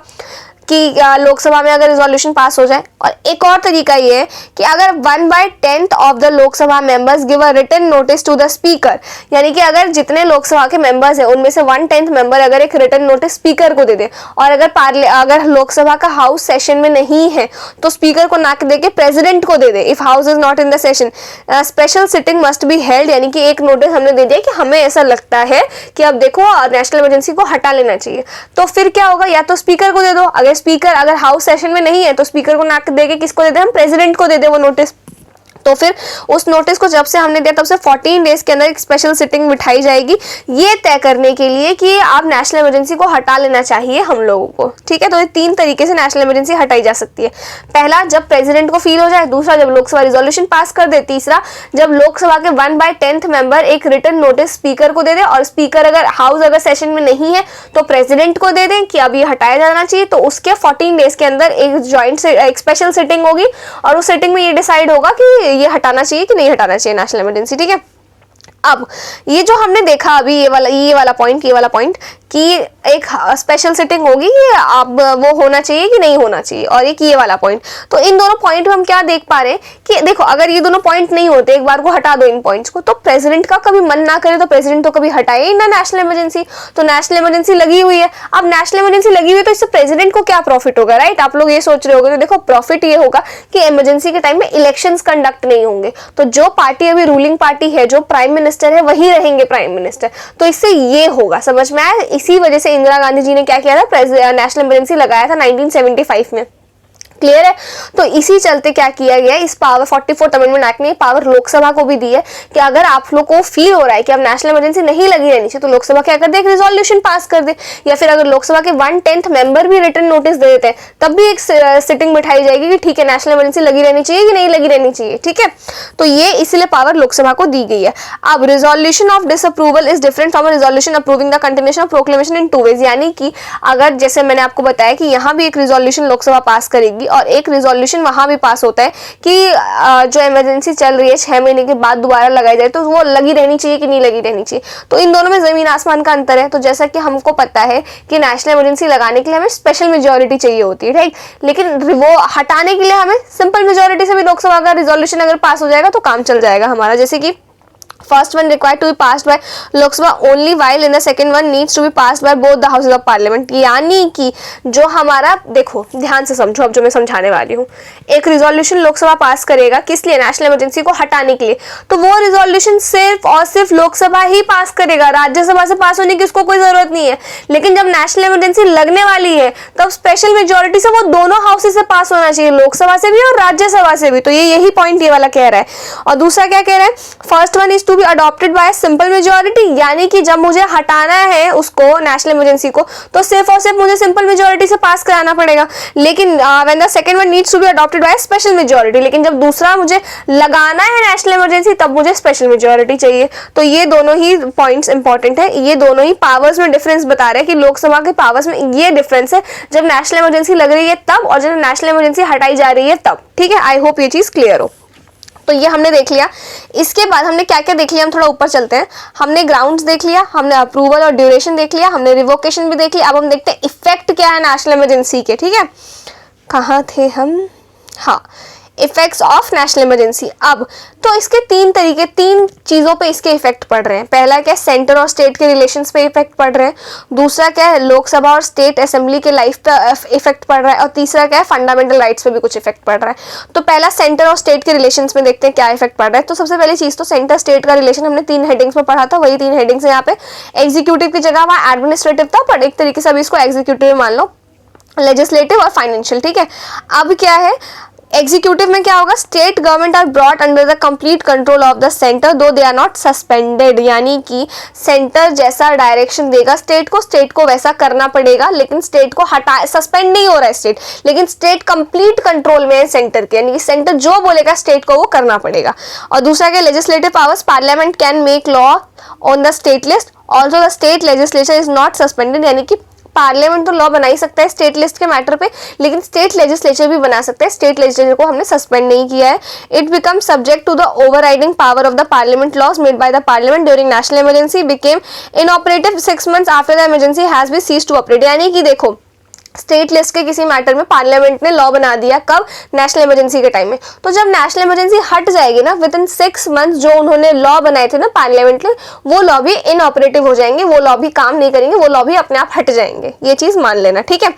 कि लोकसभा में अगर रिजोल्यूशन पास हो जाए, और एक और तरीका ये है कि अगर 1/10 of the Lok Sabha members give a written notice to the speaker, यानी कि अगर जितने लोकसभा के मेंबर्स हैं उनमें से 1/10 मेंबर अगर एक रिटन नोटिस स्पीकर को दे दे, और अगर लोकसभा का हाउस सेशन में नहीं है तो स्पीकर को ना दे के प्रेसिडेंट को दे दे, if house is not in the session special sitting must be held, यानी कि एक नोटिस हमने दे दिया कि हमें ऐसा लगता है कि अब देखो नेशनल इमरजेंसी को हटा लेना चाहिए, तो फिर क्या होगा, या तो स्पीकर को दे दो, अगर हाउस सेशन में नहीं है तो स्पीकर को ना देके किसको दे दे, हम प्रेसिडेंट को दे दे वो नोटिस। तो फिर उस नोटिस को जब से हमने दिया तब से 14 डेज के अंदर एक स्पेशल सिटिंग बिठाई जाएगी, ये तय करने के लिए कि आप नेशनल इमरजेंसी को हटा लेना चाहिए हम लोगों को। ठीक है। तो ये 3 तरीके से नेशनल इमरजेंसी हटाई जा सकती है। पहला, जब प्रेसिडेंट को फील हो जाए। दूसरा, जब लोकसभा रिजोल्यूशन पास कर दे। तीसरा, जब लोकसभा के 1/10 मेंबर एक रिटन नोटिस स्पीकर को दे दे, और स्पीकर अगर हाउस अगर सेशन में नहीं है तो प्रेसिडेंट को दे दें कि अब ये हटाया जाना चाहिए। तो उसके 14 डेज के अंदर एक ज्वाइंट एक स्पेशल सिटिंग होगी, और उस सिटिंग में ये डिसाइड होगा कि ये हटाना चाहिए कि नहीं हटाना चाहिए नेशनल इमरजेंसी। ठीक है। अब ये जो हमने देखा अभी ये वाला पॉइंट कि एक स्पेशल सिटिंग होगी, ये अब वो होना चाहिए कि नहीं होना चाहिए, और एक ये वाला पॉइंट, तो इन दोनों पॉइंट में हम क्या देख पा रहे हैं कि देखो अगर ये दोनों पॉइंट नहीं होते, एक बार को हटा दो इन पॉइंट्स को, तो प्रेसिडेंट का कभी मन ना करे तो प्रेसिडेंट तो कभी हटाए ही ना नेशनल इमरजेंसी। तो नेशनल इमरजेंसी लगी हुई है, अब नेशनल इमरजेंसी लगी हुई है तो इससे प्रेसिडेंट को क्या प्रॉफिट होगा, राइट? आप लोग ये सोच रहे होगे। तो देखो प्रॉफिट ये होगा कि इमरजेंसी के टाइम में इलेक्शंस कंडक्ट नहीं होंगे, तो जो पार्टी अभी रूलिंग पार्टी है, जो प्राइम मिनिस्टर है, वही रहेंगे प्राइम मिनिस्टर। तो इससे ये होगा, समझ में आया? इसी वजह से इंदिरा गांधी जी ने क्या किया था, नेशनल इमरजेंसी लगाया था 1975 में। क्लियर है? तो इसी चलते क्या किया गया, इस पावर 44th अमेंडमेंट एक्ट ने पावर लोकसभा को भी दी है कि अगर आप लोग को फील हो रहा है कि अब नेशनल इमरजेंसी नहीं लगी रहनी चाहिए, तो लोकसभा क्या कर दे, एक रिजोल्यूशन पास कर दे, या फिर अगर लोकसभा के 1/10 मेंबर भी रिटन नोटिस दे देते हैं तब भी एक सिटिंग बिठाई जाएगी कि ठीक है नेशनल इमरजेंसी लगी रहनी चाहिए कि नहीं लगी रहनी चाहिए। ठीक है, तो ये इसलिए पावर लोकसभा को दी गई है। अब resolution of disapproval is different from resolution approving the continuation of proclamation in 2 ways, यानी कि अगर जैसे मैंने आपको बताया कि यहाँ भी एक रिजोल्यूशन लोकसभा पास करेगी और एक रिजोल्यूशन वहां भी पास होता है कि जो इमरजेंसी चल रही है 6 महीने के बाद दोबारा लगाई जाए तो वो लगी रहनी चाहिए कि नहीं लगी रहनी चाहिए। तो इन दोनों में जमीन आसमान का अंतर है। तो जैसा कि हमको पता है कि नेशनल इमरजेंसी लगाने के लिए हमें स्पेशल मेजोरिटी चाहिए होती है, राइट? लेकिन वो हटाने के लिए हमें सिंपल मेजोरिटी से भी लोकसभा का रिजोल्यूशन अगर पास हो जाएगा तो काम चल जाएगा हमारा। जैसे कि First one required to be passed by Lok Sabha only, while in the second one needs to be passed by both the houses of parliament. यानी कि जो हमारा, देखो ध्यान से समझो अब जो मैं समझाने वाली हूँ, एक रिजोल्यूशन लोकसभा पास करेगा किस लिए, नेशनल इमरजेंसी को हटाने के लिए, तो वो रिजोल्यूशन सिर्फ और सिर्फ लोकसभा ही पास करेगा, राज्यसभा से पास होने की उसको कोई जरूरत नहीं है। लेकिन जब नेशनल इमरजेंसी लगने वाली है तब स्पेशल मेजोरिटी से वो दोनों हाउसेस से पास होना चाहिए, लोकसभा से भी और राज्यसभा से भी। तो ये यही पॉइंट ये वाला कह रहा है। और दूसरा क्या कह रहा है, first one is to be adopted by simple majority, यानी कि जब मुझे हटाना है उसको नेशनल इमरजेंसी को तो सिर्फ और सिर्फ मुझे सिंपल मेजोरिटी से पास कराना पड़ेगा। लेकिन when the second one needs to be adopted by special majority, लेकिन जब दूसरा मुझे लगाना है नेशनल इमरजेंसी तब मुझे स्पेशल मेजोरिटी चाहिए। तो ये दोनों ही पॉइंट्स इंपॉर्टेंट है, ये दोनों ही पावर्स में डिफरेंस बता रहे हैं कि लोकसभा के पावर्स में ये डिफरेंस है, जब नेशनल इमरजेंसी लग रही है तब और जब नेशनल इमरजेंसी हटाई जा रही है तब। ठीक है, आई होप ये चीज क्लियर हो। तो ये हमने देख लिया। इसके बाद हमने क्या क्या देख लिया, हम थोड़ा ऊपर चलते हैं। हमने ग्राउंड्स देख लिया, हमने अप्रूवल और ड्यूरेशन देख लिया, हमने रिवोकेशन भी देख लिया। अब हम देखते हैं इफेक्ट क्या है नेशनल इमरजेंसी के। ठीक है, कहाँ थे हम, हाँ, इफेक्ट्स ऑफ नेशनल इमरजेंसी। अब तो इसके तीन तरीके, तीन चीज़ों पे इसके इफेक्ट पड़ रहे हैं। पहला क्या है, सेंटर और स्टेट के रिलेशंस पे इफेक्ट पड़ रहे हैं। दूसरा क्या है, लोकसभा और स्टेट असेंबली के लाइफ पे इफेक्ट पड़ रहा है। और तीसरा क्या है, फंडामेंटल राइट्स पे भी कुछ इफेक्ट पड़ रहा है। तो पहला सेंटर और स्टेट के रिलेशंस में देखते हैं क्या इफेक्ट पड़ रहा है। तो सबसे पहली चीज़ तो सेंटर स्टेट का रिलेशन हमने 3 हेडिंग्स में पढ़ा था, वही 3 हेडिंग्स है यहाँ पे। एग्जीक्यूटिव की जगह वहाँ एडमिनिस्ट्रेटिव था, पर एक तरीके से अभी इसको एग्जीक्यूटिव मान लो, लेजिस्लेटिव और फाइनेंशियल। ठीक है, अब क्या है, एग्जीक्यूटिव में क्या होगा, state government are brought under the complete control of the centre though they are not suspended, यानी कि सेंटर जैसा डायरेक्शन देगा स्टेट को वैसा करना पड़ेगा। लेकिन स्टेट को हटा, सस्पेंड नहीं हो रहा है स्टेट, लेकिन स्टेट कंप्लीट कंट्रोल में है सेंटर के, यानी कि सेंटर जो बोलेगा स्टेट को वो करना पड़ेगा। और दूसरा क्या, legislative powers, parliament can make law on the state list, also the state legislature is not suspended, यानी कि पार्लियामेंट तो लॉ बना ही सकता है स्टेट लिस्ट के मैटर पे, लेकिन स्टेट लेजिस्लेचर भी बना सकते हैं, स्टेट लेजिस्लेचर को हमने सस्पेंड नहीं किया है। It become subject to the overriding power of the parliament, laws made by the parliament during national emergency became inoperative 6 months after the emergency has been ceased to operate, यानी कि देखो state list के किसी matter में parliament ने law बना दिया, कब, नेशनल इमरजेंसी के टाइम में। तो जब नेशनल इमरजेंसी हट जाएगी ना, विद इन 6 months जो उन्होंने लॉ बनाए थे ना पार्लियामेंट ने, वो लॉ भी इनऑपरेटिव हो जाएंगे, वो लॉ भी काम नहीं करेंगे, वो लॉ भी अपने आप हट जाएंगे। ये चीज मान लेना। ठीक है,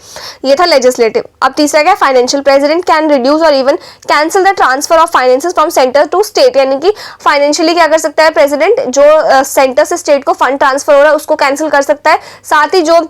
ये था लेजिस्लेटिव। अब तीसरा क्या, financial, president can reduce or even cancel the transfer of finances from centre to state, यानी कि फाइनेंशियली क्या कर सकता है प्रेसिडेंट, जो सेंटर से स्टेट को फंड ट्रांसफर हो रहा है उसको कैंसिल कर सकता है, साथ ही जो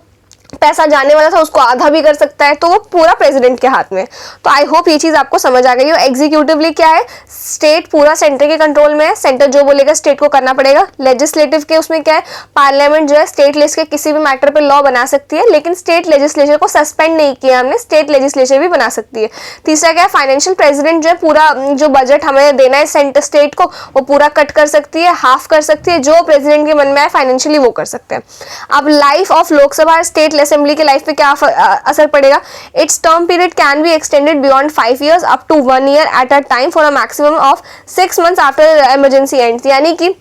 पैसा जाने वाला था उसको आधा भी कर सकता है, तो वो पूरा प्रेसिडेंट के हाथ में। तो आई होप ये चीज आपको समझ आ गई हो। एग्जीक्यूटिवली क्या है, स्टेट पूरा सेंटर के कंट्रोल में है, सेंटर जो बोलेगा स्टेट को करना पड़ेगा। लेजिस्लेटिव के उसमें क्या है, पार्लियामेंट जो है स्टेट लिस्ट के किसी भी मैटर पे लॉ बना सकती है, लेकिन स्टेट लेजिस्लेचर को सस्पेंड नहीं किया हमने, स्टेट लेजिस्लेचर भी बना सकती है। तीसरा क्या है, फाइनेंशियल, प्रेसिडेंट जो है पूरा जो बजट हमें देना है सेंटर स्टेट को वो पूरा कट कर सकती है, हाफ कर सकती है, जो प्रेसिडेंट के मन में आए फाइनेंशियली वो कर सकते हैं। अब life of Lok Sabha state assembly के लाइफ पे क्या असर पड़ेगा, it's term period can be extended beyond 5 years up to 1 year at a time for a maximum of 6 months after emergency ends, यानी कि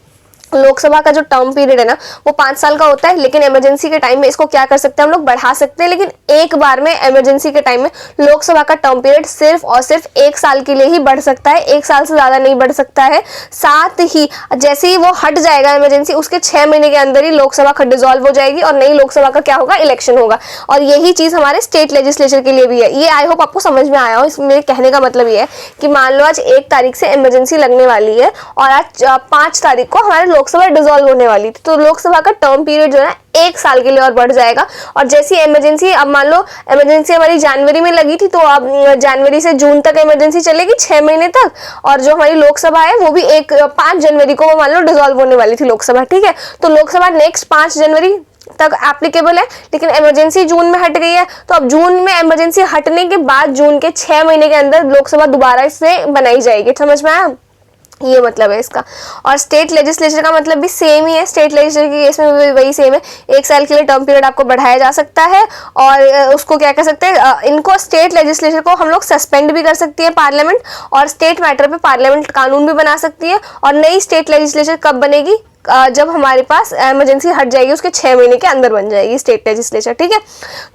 लोकसभा का जो टर्म पीरियड है ना वो 5 साल का होता है, लेकिन इमरजेंसी के टाइम में इसको क्या कर सकते हैं हम लोग, बढ़ा सकते हैं। लेकिन एक बार में इमरजेंसी के टाइम में लोकसभा का टर्म पीरियड सिर्फ और सिर्फ 1 साल के लिए ही बढ़ सकता है, 1 साल से ज्यादा नहीं बढ़ सकता है। साथ ही जैसे ही वो हट जाएगा इमरजेंसी, उसके 6 महीने के अंदर ही लोकसभा डिसॉल्व हो जाएगी और नई लोकसभा का क्या होगा, इलेक्शन होगा। और यही चीज हमारे स्टेट लेजिस्लेचर के लिए भी है। ये आई होप आपको समझ में आया हो। मेरे कहने का मतलब ये है कि मान लो आज 1 तारीख से इमरजेंसी लगने वाली है और आज 5 तारीख को हमारे लोकसभा डिसॉल्व होने वाली थी, तो लोकसभा का टर्म पीरियड जो है 1 साल के लिए और बढ़ जाएगा। और जैसी इमरजेंसी, अब मान लो इमरजेंसी हमारी जनवरी में लगी थी, तो अब जनवरी से जून तक इमरजेंसी चलेगी 6 महीने तक, और जो हमारी लोकसभा है वो भी 5 जनवरी को वो मान लो डिसॉल्व होने वाली थी लोकसभा। ठीक है, तो लोकसभा नेक्स्ट 5 जनवरी तक एप्लीकेबल है, लेकिन इमरजेंसी जून में हट गई है, तो अब जून में इमरजेंसी हटने के बाद जून के 6 महीने के अंदर लोकसभा दोबारा से बनाई जाएगी। समझ में आया, ये मतलब है इसका। और स्टेट लेजिस्लेचर का मतलब भी सेम ही है, स्टेट लेजिस्लेचर के केस में भी वही सेम है, 1 साल के लिए टर्म पीरियड आपको बढ़ाया जा सकता है। और उसको क्या कर सकते हैं, इनको स्टेट लेजिस्लेचर को हम लोग सस्पेंड भी कर सकती है पार्लियामेंट, और स्टेट मैटर पे पार्लियामेंट कानून भी बना सकती है। और नई स्टेट लेजिस्लेचर कब बनेगी, जब हमारे पास इमरजेंसी हट जाएगी उसके 6 महीने के अंदर बन जाएगी स्टेट लेजिस्लेचर, ठीक है।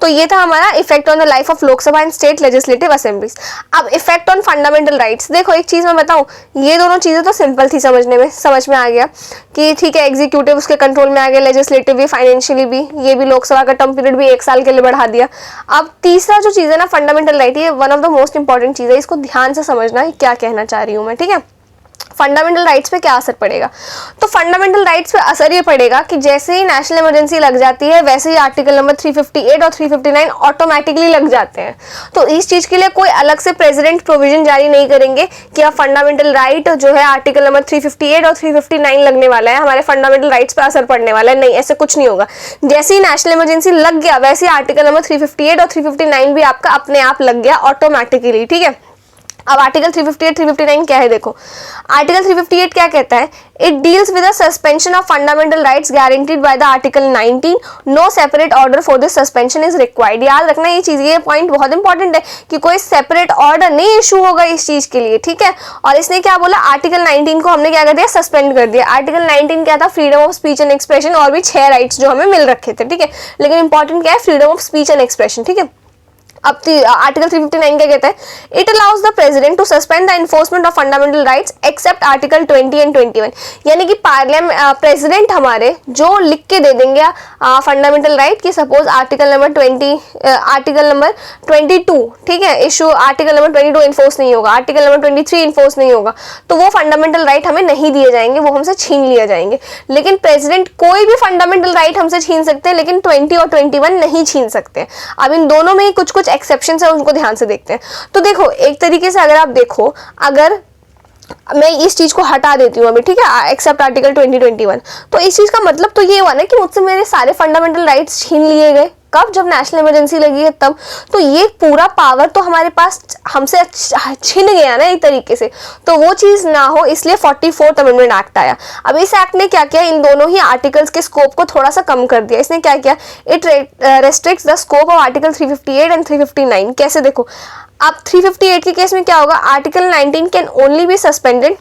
तो ये था हमारा effect on the life of Lok Sabha and state legislative assemblies. अब इफेक्ट ऑन फंडामेंटल राइट्स, देखो एक चीज मैं बताऊं, ये दोनों चीजें तो सिंपल थी समझने में, समझ में आ गया कि ठीक है एग्जीक्यूटिव उसके कंट्रोल में आ गया, लेजिस्लेटिव भी, फाइनेंशियली भी, ये भी लोकसभा का टर्म पीरियड भी 1 साल के लिए बढ़ा दिया। अब तीसरा जो चीज है ना फंडामेंटल राइट, ये one of the most important चीज है, इसको ध्यान से समझना है क्या कहना चाह रही हूं मैं, ठीक है। फंडामेंटल राइट्स पे क्या असर पड़ेगा, तो फंडामेंटल राइट्स पे असर ये पड़ेगा कि जैसे ही नेशनल इमरजेंसी लग जाती है वैसे ही आर्टिकल नंबर 358 और 359 ऑटोमेटिकली लग जाते हैं। तो इस चीज के लिए कोई अलग से प्रेसिडेंट प्रोविजन जारी नहीं करेंगे कि अब फंडामेंटल राइट जो है आर्टिकल नंबर 358 और 359 लगने वाला है, हमारे फंडामेंटल राइट्स पे असर पड़ने वाला है, नहीं ऐसे कुछ नहीं होगा। जैसे ही नेशनल इमरजेंसी लग गया वैसे ही आर्टिकल नंबर 358 और 359 भी आपका अपने आप लग गया ऑटोमेटिकली, ठीक है। अब आर्टिकल 358 359 क्या है, देखो आर्टिकल 358 क्या कहता है, it deals with the suspension of fundamental rights guaranteed by the article 19, no separate order for this suspension is required. याद रखना ये चीज, ये पॉइंट बहुत इंपॉर्टेंट है कि कोई सेपरेट ऑर्डर नहीं इशू होगा इस चीज के लिए, ठीक है। और इसने क्या बोला, आर्टिकल 19 को हमने क्या कर दिया, सस्पेंड कर दिया। आर्टिकल 19 क्या था, freedom of speech and expression, और भी 6 राइट्स जो हमें मिल रखे थे, ठीक है, लेकिन इंपॉर्टेंट क्या है, freedom of speech and expression, ठीक है। अब आर्टिकल 359 क्या कहता है, it allows the president to suspend the enforcement of fundamental rights except article 20 and 21, यानी कि पार्लियामेंट प्रेसिडेंट हमारे जो लिख के दे देंगे फंडामेंटल राइट की, सपोज आर्टिकल नंबर 22, ठीक है, इशू आर्टिकल नंबर 22 इन्फोर्स नहीं होगा, आर्टिकल नंबर 23 इन्फोर्स नहीं होगा, तो वो फंडामेंटल राइट हमें नहीं दिए जाएंगे, वो हमसे छीन लिए जाएंगे। लेकिन प्रेसिडेंट कोई भी फंडामेंटल राइट हमसे छीन सकते हैं, लेकिन 20 और 21 नहीं छीन सकते। अब इन दोनों में ही कुछ कुछ एक्सेप्शंस है, उनको ध्यान से देखते हैं। तो देखो एक तरीके से अगर आप देखो, अगर मैं इस चीज को हटा देती हूँ अभी, ठीक है, एक्सेप्ट आर्टिकल 2021, तो इस चीज का मतलब तो ये हुआ ना कि मुझसे मेरे सारे फंडामेंटल राइट्स छीन लिए गए, कब, जब नेशनल इमरजेंसी लगी है तब। तो ये पूरा पावर तो हमारे पास हमसे छिन गया ना एक तरीके से, तो वो चीज ना हो इसलिए 44th अमेंडमेंट एक्ट आया। अब इस एक्ट ने क्या किया, इन दोनों ही आर्टिकल्स के स्कोप को थोड़ा सा कम कर दिया। इसने क्या किया, it restricts the scope of article 358 and 359। कैसे, देखो अब 358 के केस में क्या होगा, article 19 can only be suspended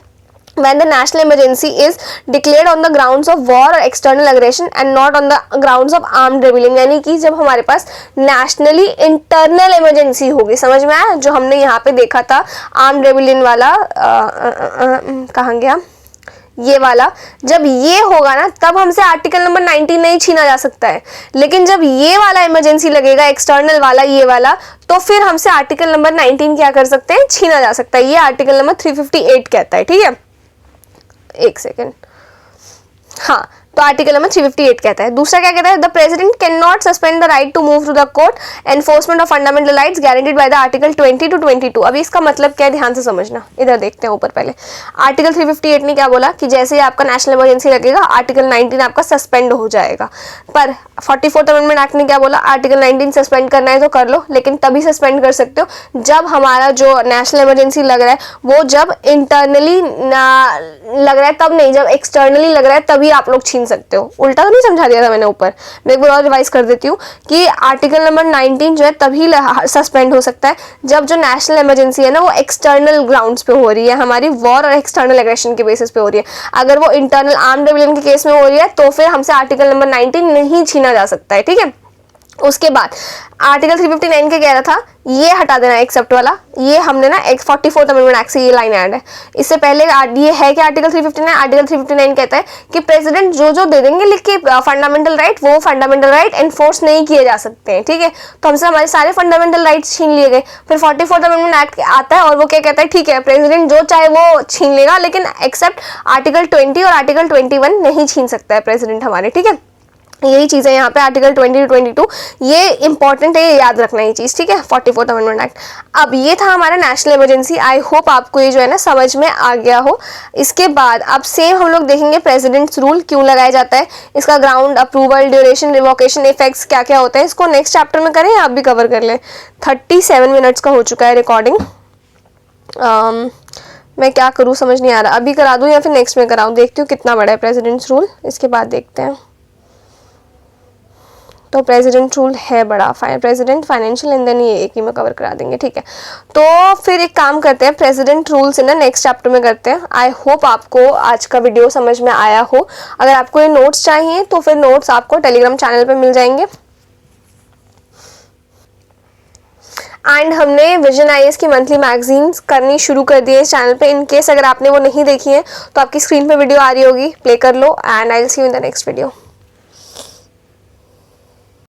when the national emergency is declared on the grounds of war or external aggression and not on the grounds of armed rebellion, यानी कि जब हमारे पास nationally internal emergency होगी, समझ में आया, जो हमने यहाँ पे देखा था armed rebellion वाला, कहाँ गया ये वाला, जब ये होगा ना तब हमसे आर्टिकल नंबर 19 नहीं छीना जा सकता है। लेकिन जब ये वाला इमरजेंसी लगेगा, एक्सटर्नल वाला, ये वाला, तो फिर हमसे आर्टिकल नंबर 19 क्या कर सकते हैं, छीना जा सकता है। ये आर्टिकल नंबर 358 कहता है, ठीक है, एक सेकेंड, हाँ, तो आर्टिकल नंबर 358 कहता है। दूसरा क्या कहता है, the president can not suspend the right to move to the court enforcement of fundamental rights guaranteed by the article 20 to 22। अभी इसका मतलब क्या है, ध्यान से समझना, इधर देखते हैं ऊपर। पहले आर्टिकल 358 ने क्या बोला कि जैसे ही आपका नेशनल इमरजेंसी लगेगा आर्टिकल 19 आपका सस्पेंड हो जाएगा। पर 44th अमेंडमेंट एक्ट ने क्या बोला, आर्टिकल 19 सस्पेंड करना है तो कर लो, लेकिन तभी सस्पेंड कर सकते हो जब हमारा जो नेशनल इमरजेंसी लग रहा है वो जब इंटरनली लग रहा है तब नहीं, जब एक्सटर्नली लग रहा है तभी आप लोग छीन सकते हो। उल्टा तो नहीं समझा दिया था मैंने ऊपर, मैं एक बार और रिवाइज कर देती हूँ कि आर्टिकल नंबर 19 जो है तभी सस्पेंड हो सकता है जब जो नेशनल इमरजेंसी है ना वो एक्सटर्नल ग्राउंड्स पे हो रही है, हमारी वॉर और एक्सटर्नल एग्रेशन के बेसिस पे हो रही है। अगर वो इंटरनल आर्म्ड रेबेलियन के केस में हो रही है तो फिर हमसे आर्टिकल नंबर 19 नहीं छीना जा सकता है, ठीक है। उसके बाद आर्टिकल 359 के कह रहा था ये हटा देना एक्सेप्ट वाला, ये हमने ना 44th अमेंडमेंट एक्ट से ये लाइन ऐड है। इससे पहले ये है कि आर्टिकल 359, आर्टिकल 359 कहता है कि प्रेसिडेंट जो जो दे देंगे लिख के फंडामेंटल राइट, वो फंडामेंटल राइट एनफोर्स नहीं किए जा सकते हैं, ठीक है। तो हमसे हमारे सारे फंडामेंटल राइट्स छीन लिए गए। फिर 44th अमेंडमेंट एक्ट आता है और वो क्या कहता है, ठीक है प्रेसिडेंट जो चाहे वो छीन लेगा, लेकिन एक्सेप्ट आर्टिकल 20 और आर्टिकल 21 नहीं छीन सकता है प्रेसिडेंट हमारे, ठीक है। यही चीज़ है यहाँ पे आर्टिकल 20 to 22, ये इंपॉर्टेंट है, ये याद रखना ये चीज़, ठीक है। 44th amendment act. अब ये था हमारा नेशनल इमरजेंसी। आई होप आपको ये जो है ना समझ में आ गया हो। इसके बाद अब सेम हम लोग देखेंगे प्रेसिडेंट्स रूल क्यों लगाया जाता है, इसका ground, approval, duration, revocation, effects क्या क्या होता है, इसको नेक्स्ट चैप्टर में करें, आप भी कवर कर लें। 37 मिनट्स का हो चुका है रिकॉर्डिंग। मैं क्या करूँ समझ नहीं आ रहा, अभी करा दूँ या फिर नेक्स्ट में कराऊँ, देखती हूँ कितना बड़ा है प्रेसिडेंट्स रूल, इसके बाद देखते हैं। तो प्रेसिडेंट रूल है बड़ा, प्रेसिडेंट, फाइनेंशियल एंड देन ये एक ही में कवर करा देंगे, ठीक है। तो फिर एक काम करते हैं, प्रेसिडेंट रूल्स ना नेक्स्ट चैप्टर में करते हैं। आई होप आपको आज का वीडियो समझ में आया हो। अगर आपको ये नोट्स चाहिए तो फिर नोट्स आपको टेलीग्राम चैनल पे मिल जाएंगे। एंड हमने विजन आईएएस की मंथली मैगजीन्स करनी शुरू कर दी है इस चैनल पे। इन केस अगर आपने वो नहीं देखी है तो आपकी स्क्रीन पे वीडियो आ रही होगी, प्ले कर लो। And I will see you in the next video.